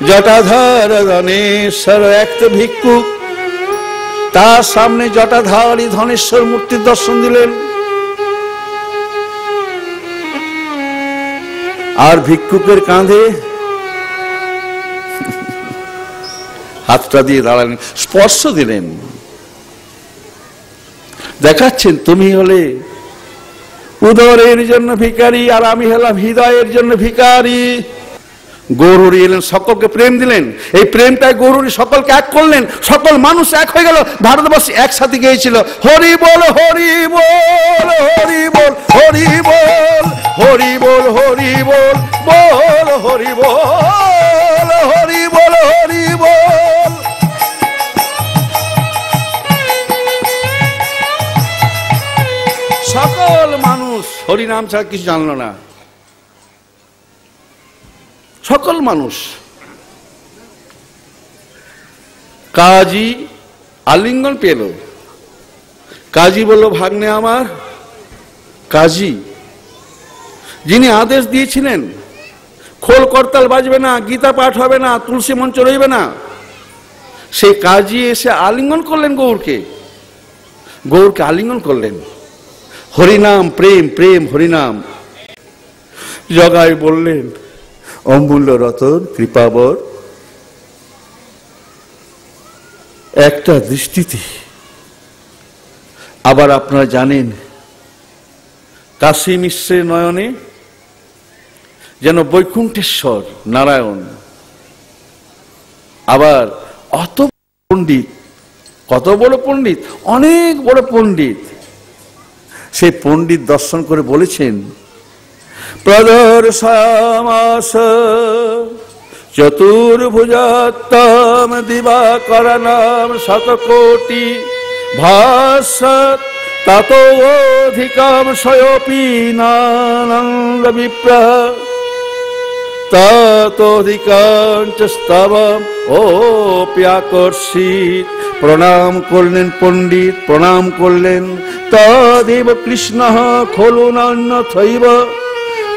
জটাধার ধনেশ্বর এক তো ভিক্ষুক, তার সামনে জটাধারী ধনেশ্বর মূর্তির দর্শন দিলেন। আর ভিক্ষুকের কাঁধে হাতটা দিয়ে দাঁড়ালেন, স্পর্শ দিলেন, দেখাচ্ছেন তুমি হলে উদরের জন্য ভিখারি আর আমি হলাম হৃদয়ের জন্য ভিখারি। গৌরহরি এলেন, সকলকে প্রেম দিলেন। এই প্রেমটাই গৌরহরি সকলকে এক করলেন, সকল মানুষ এক হয়ে গেল। ভারতবর্ষে একসাথে গিয়েছিল হরি বল হরি বল হরি বল হরি বল হরি বল হরি বল বল হরি বল হরি বল হরি বল। সকল মানুষ হরিনাম ছাড়া কিছু জানলো না, সকল মানুষ। কাজী আলিঙ্গন পেল, কাজী বলল ভাগ্নে আমার। কাজী যিনি আদেশ দিয়েছিলেন খোল করতাল বাজবে না, গীতা পাঠ হবে না, তুলসী মঞ্চ রইবে না, সেই কাজী এসে আলিঙ্গন করলেন গৌরকে, গৌরকে আলিঙ্গন করলেন। হরিনাম প্রেম, প্রেম হরিনাম। জগাই বললেন অমূল্য রতন কৃপাবর, একটা দৃষ্টিতে। আবার আপনারা জানেন কাশী মিশ্রের নয়নে যেন বৈকুণ্ঠেশ্বর নারায়ণ। আবার অত পণ্ডিত, কত বড় পণ্ডিত, অনেক বড় পণ্ডিত। সেই পণ্ডিত দর্শন করে বলেছেন প্রদর্শামাস চতুর্ভুজাত্তম দিবাকরণম শতকোটি ভাসত ততোধিকম সয়োপি নানন্দ বিপ্রহ ততোধিকাঞ্চ স্তবম ওপ্যাকর্ষিত। প্রণাম করলেন পণ্ডিত, প্রণাম করলেন। তদেব কৃষ্ণ খলু নন্যথৈব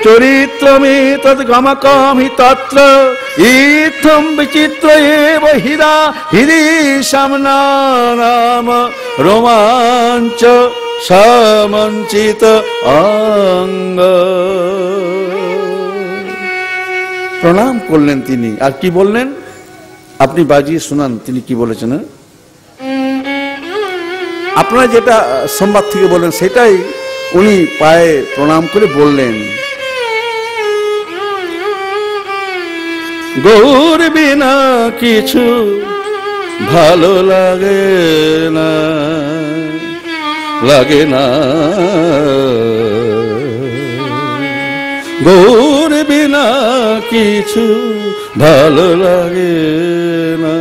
চরিত্রমে তদ্গমকামি তত্র ইত্থম বিচিত্র এব হীরা হীরিষাম নাম রোমাঞ্চ সমঞ্চিত অঙ্গ। প্রণাম করলেন তিনি। আর কি বললেন আপনি বাজিয়ে শোনান তিনি কি বলেছেন। আপনারা যেটা সংবাদ থেকে বললেন সেটাই উনি পায়ে প্রণাম করে বললেন গৌর বিনা কিছু ভালো লাগে না, লাগে না, গৌর বিনা কিছু ভালো লাগে না।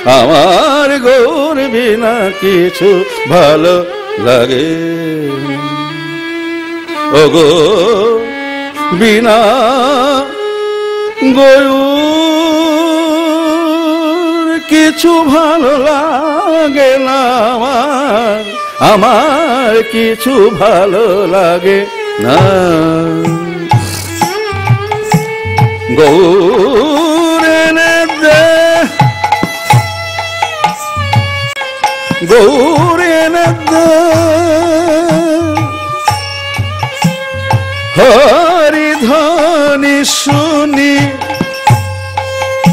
আমার গৌর বিনা কিছু ভালো লাগে, ও গো বিনা গৌর কিছু ভালো লাগে না, আমার কিছু ভালো লাগে না। গৌর এনে দে, গৌর এনে দে হরি ধ্বনি শুনি,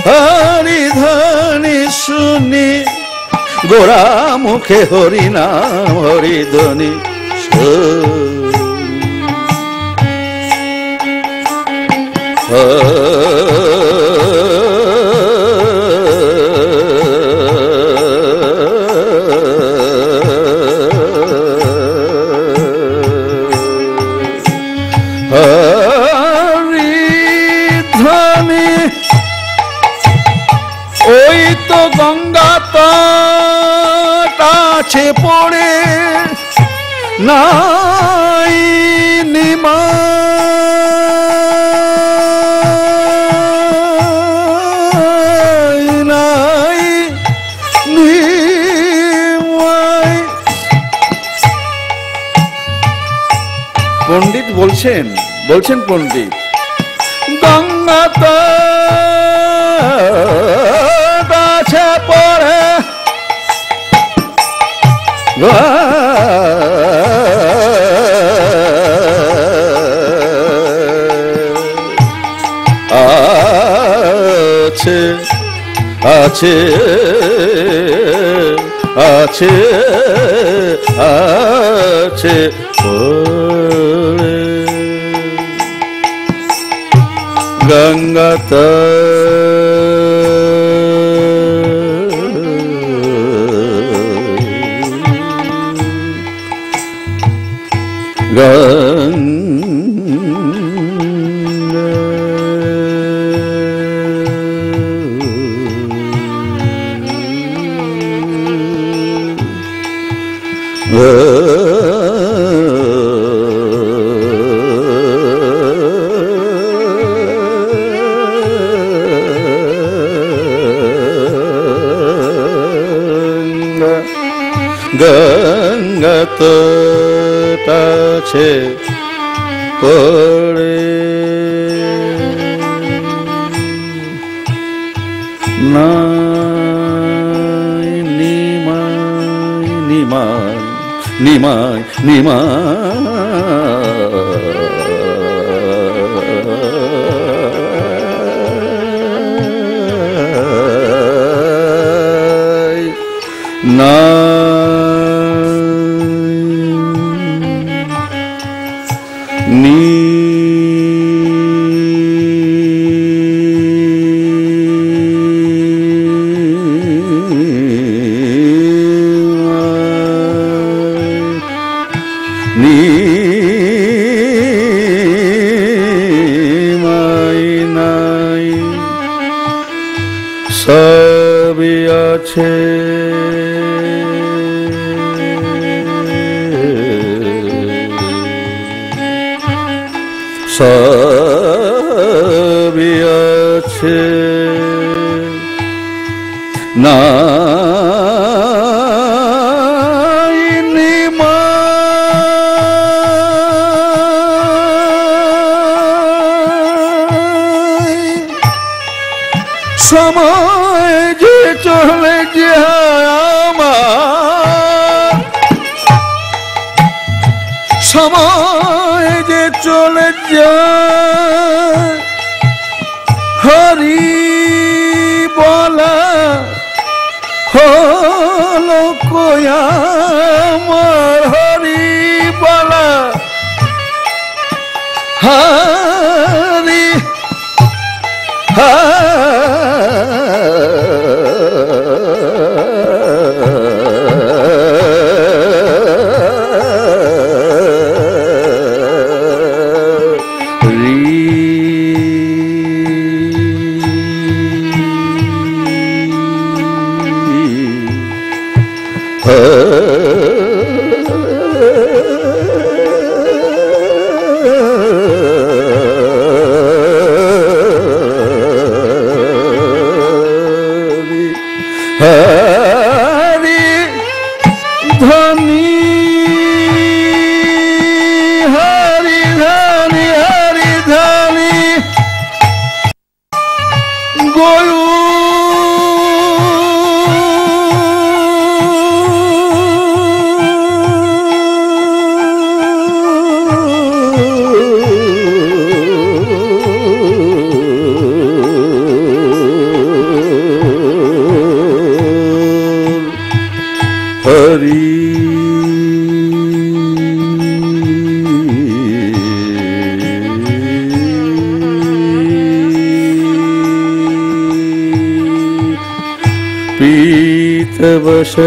হরি ধ্বনি শুনি, গোরা মুখে হরি নাম হরি ধ্বনি হরি ধ্বনি। ওই তো গঙ্গা আছে পড়ে নাই নিমাই নাই নিমাই। পণ্ডিত বলছেন পণ্ডিত গঙ্গাতে আছে পড়ে আছে আছে আছে আছে গঙ্গাতে গঙ্গাতে আছে পড়ে নাই নিমাই নিমাই নিমাই নিমাই না সবই আছে সবই আছে না সময় যে চলে যায় আমার সময় যে চলে যায় হরি বলা হলো কয়া আমার হরি বলা হরি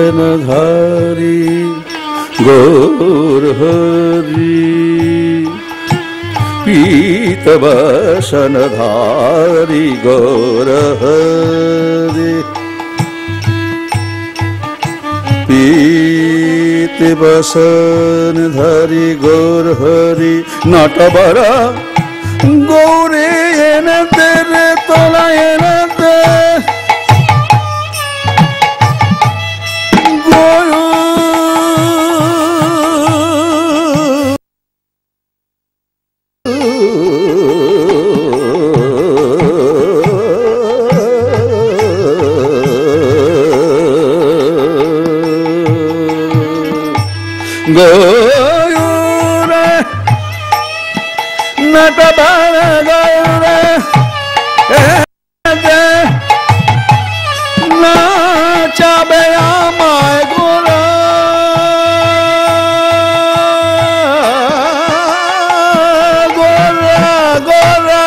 पीतवसनधारी गौर हरि पीतवसनधारी गौर हरि पीते बसन धरी गौर हरि नटबरा गौरे एनते रे तोला एनते गौरे नटबरा गौरे नाचाबे आमाय गोरा गोरा गोरा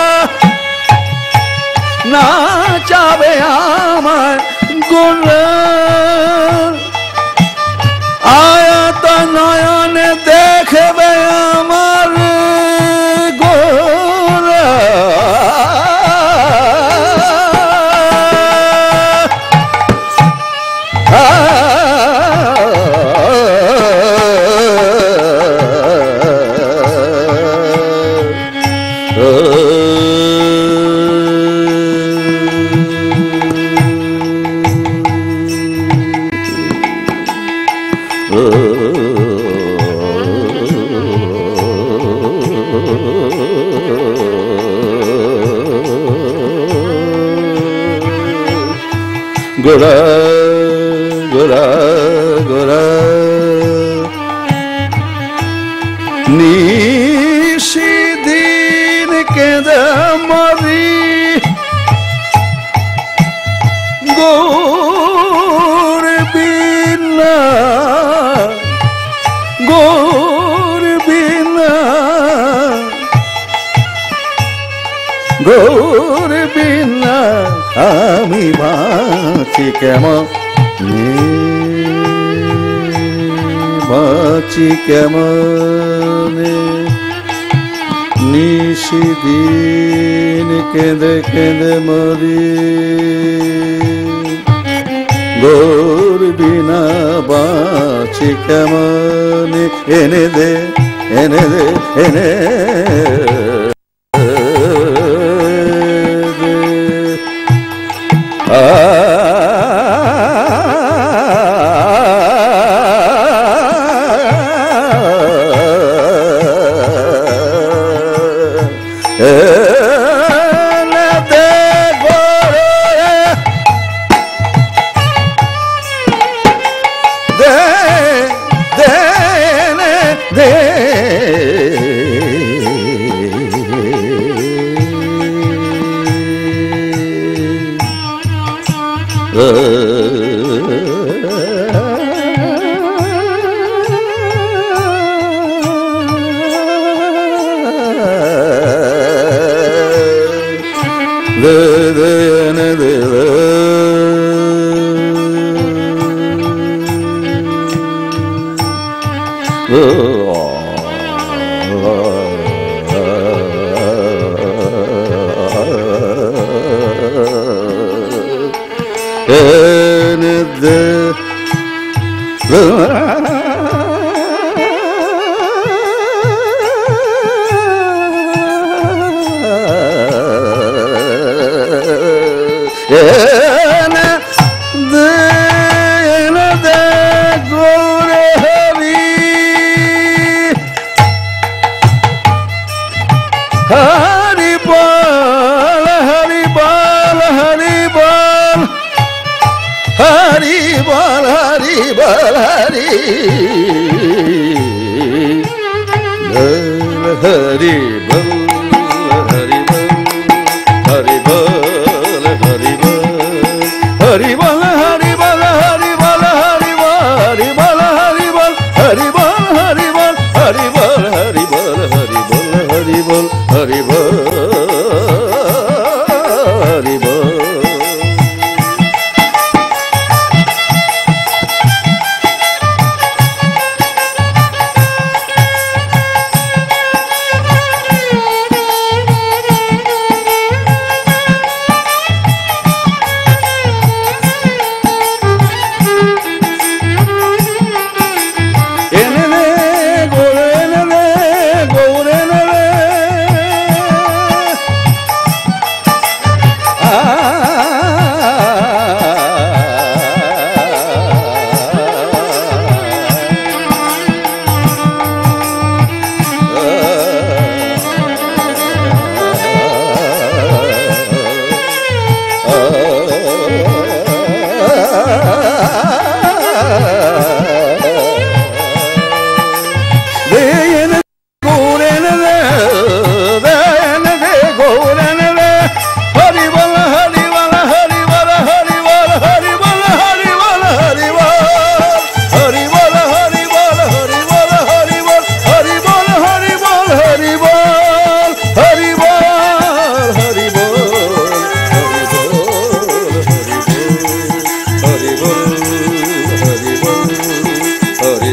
नाचाबे आमाय गोरा नयने देखबे आमार गोरा गोरा गोरा गोरा निशी दिन केंदे मरी गौर बिना गौर बिना गौर बिना आमी बाँची केमने बाँची केमने निशी दिन केंदे केंदे मरी गौर बिना बाँची केमने एने दे एने दे एने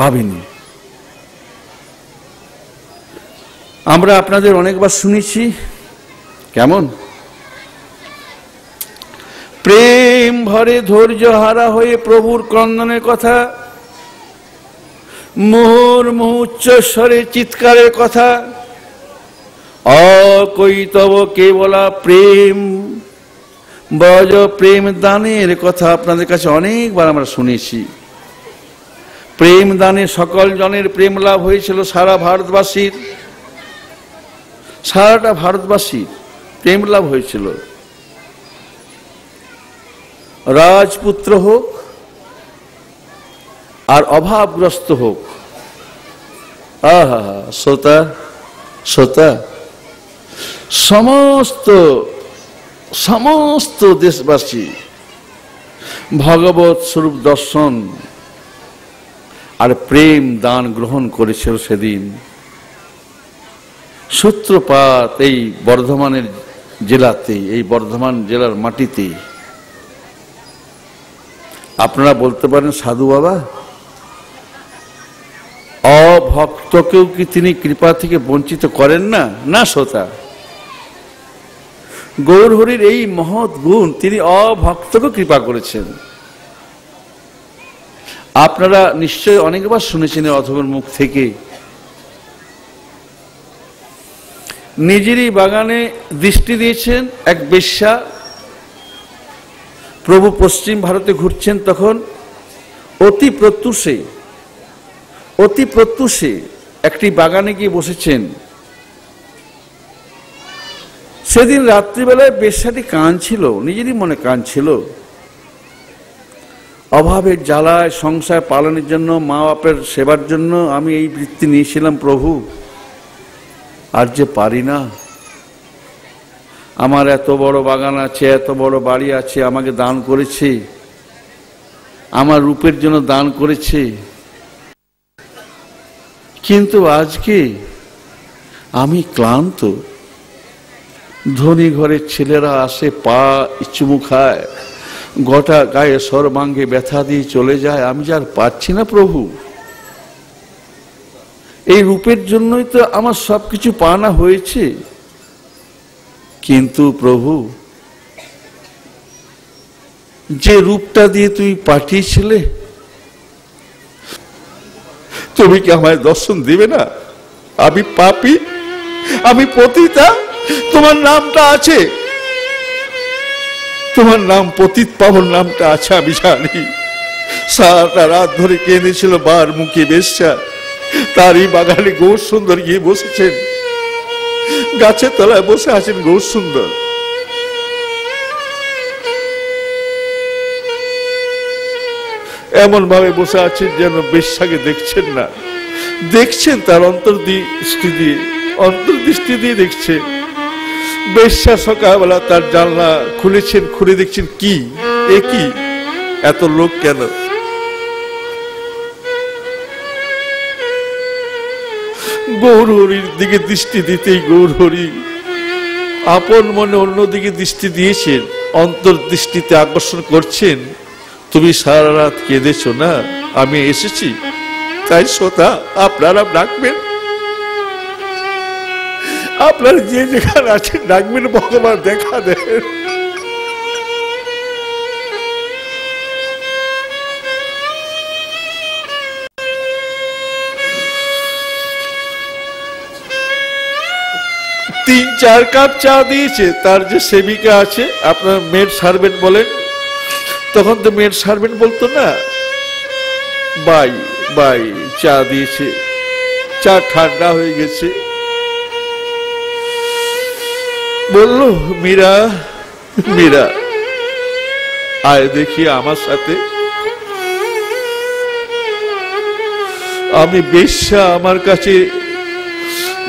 পাবেনি। আমরা আপনাদের অনেকবার শুনেছি, কেমন প্রেম ভরে ধৈর্য হারা হয়ে প্রভুর ক্রন্দনের কথা, মুহুর্মুহু উচ্চস্বরে চিৎকারের কথা, অকৈতব কেবলা প্রেম বজ প্রেম দানের কথা আপনাদের কাছে অনেকবার আমরা শুনেছি। প্রেম দানে সকল জনের প্রেম লাভ হয়েছিল, সারা ভারতবাসীর, সারাটা ভারতবাসীর প্রেম লাভ হয়েছিল। রাজপুত্র হোক আর অভাবগ্রস্ত হোক, আহা শ্রোতা শ্রোতা, সমস্ত সমস্ত দেশবাসী ভগবত স্বরূপ দর্শন আর প্রেম দান গ্রহণ করেছিল সেদিন। সূত্রপাত এই বর্ধমানের জেলাতে, এই বর্ধমান জেলার মাটিতে। আপনারা বলতে পারেন সাধু বাবা, অভক্তকেও কি তিনি কৃপা থেকে বঞ্চিত করেন না? না শ্রোতা, গৌরহরির এই মহৎ গুণ, তিনি অভক্তকে কৃপা করেছেন। আপনারা নিশ্চয় অনেকবার শুনেছেন অথর্বের মুখ থেকে, নিজেরই বাগানে দৃষ্টি দিয়েছেন এক বেশ্যা। প্রভু পশ্চিম ভারতে ঘুরছেন, তখন অতি প্রত্যুষে একটি বাগানে গিয়ে বসেছেন। সেদিন রাত্রিবেলায় বেশ্যাটি কাঁদছিল, নিজেরই মনে কাঁদছিল। অভাবের জ্বালায় সংসার পালনের জন্য, মা বাপের সেবার জন্য আমি এই বৃত্তি নিয়েছিলাম প্রভু, আর যে পারি না। আমার এত বড় বাগান আছে, এত বড় বাড়ি আছে, আমাকে দান করেছে, আমার রূপের জন্য দান করেছে, কিন্তু আজকে আমি ক্লান্ত। ধনী ঘরের ছেলেরা আসে, পা চুমু খায়, গোটা গায়ে সর্বাঙ্গে ব্যথা দিয়ে চলে যায়, আমি যে আর পাচ্ছি না প্রভু। এই রূপের জন্যই তো আমার সবকিছু পাওনা হয়েছে, কিন্তু প্রভু যে রূপটা দিয়ে তুমি পাঠিয়েছিলে, তুমি কি আমায় দর্শন দিবে না? আমি পাপী, আমি পতিতা, তোমার নামটা আছে, তোমার নাম পতিত পাবন নামটা আছে, আমি জানি। সারাটা রাত ধরে কেঁদেছিল বার মুখী বেশ্যা, তারই বাগানে গৌর সুন্দর গিয়ে বসেছেন, গাছের তলায় বসে আছেন গৌর সুন্দর। এমন ভাবে বসে আছেন যেন বেশ্যাকে দেখছেন না, দেখছেন তার অন্তর্দৃষ্টি দিয়ে দেখছেন। বেশ্যা সকালবেলা তার জানলা খুলেছেন, খুলে দেখছেন কি এ কি, এত লোক কেন? গৌরহরির দিকে দৃষ্টি দিতেই গৌরহরি আপন মনে অন্যদিকে দৃষ্টি দিয়েছেন, অন্তর্দৃষ্টিতে আকর্ষণ করছেন। তুমি সারা রাত কেঁদেছ না, আমি এসেছি, তাই শ্রোতা আপনারা ডাকবেন, আপনারা যে যেখানে আছেন ডাকবেন, ভগবান দেখা দেন। তিন চার কাপ চা দিয়েছে, তার যে সেবিকা আছে, আপনার মেড সার্ভেন্ট বলেন, তখন তো মেড সার্ভেন্ট বলতো না, বাই বাই চা দিয়েছে, চা ঠান্ডা হয়ে গেছে। বলল মীরা, মীরা আয় দেখি আমার সাথে। আমি বেশ্যা, আমার কাছে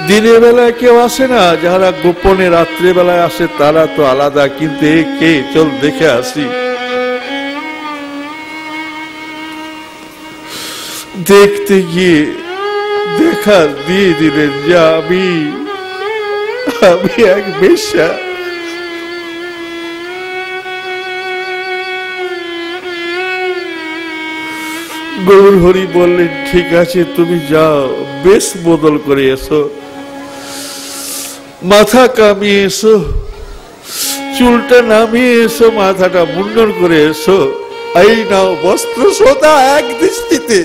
দিনের বেলায় কেউ আসে না, যারা গোপনে রাত্রে বেলায় আসে তারা তো আলাদা, কিন্তু এ কে, চল দেখে আসি। দেখতে গিয়ে দেখা দিয়ে দিলেন যে আমি এক বেশ্যা। গৌর হরি বললেন, ঠিক আছে তুমি যাও, বেশ বদল করে এসো, মাথা কামিয়ে এসো, চুলটা নামিয়ে এসো, মাথাটা মুন্ডন করে এসো, এই নাও বস্ত্র সোতা। এক দৃষ্টিতে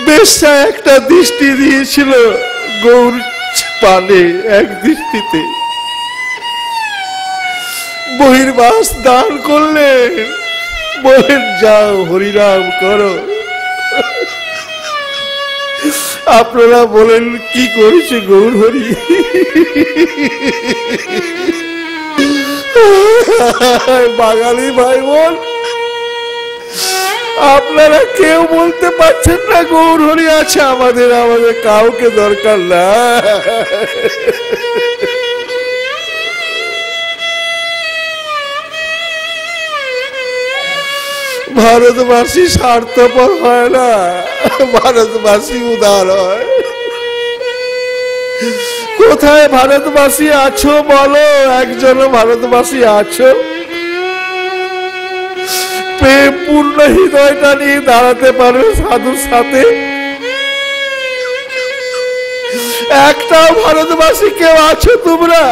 বেশ্যা একটা দৃষ্টি দিয়েছিল গৌর পানে, এক দৃষ্টিতে বহির্বাস দান করলেন, বলেন যাও হরিনাম করো। আপনারা বলেন কি করেছে গৌর হরি? বাঙালি ভাই বোন, আপনারা কেউ বলতে পারছেন না গৌর হরি আছে আমাদের, আমাদের কাউকে দরকার না। ভারতবাসী স্বার্থপর হয় না, ভারতবাসী উদার হয়। কোথায় ভারতবাসী আছো বলো, একজন ভারতবাসী আছো? প্রেম পূর্ণ হৃদয়টা নিয়ে দাঁড়াতে পারবে সাধুর সাথে? একটাও ভারতবাসী কেউ আছো তোমরা?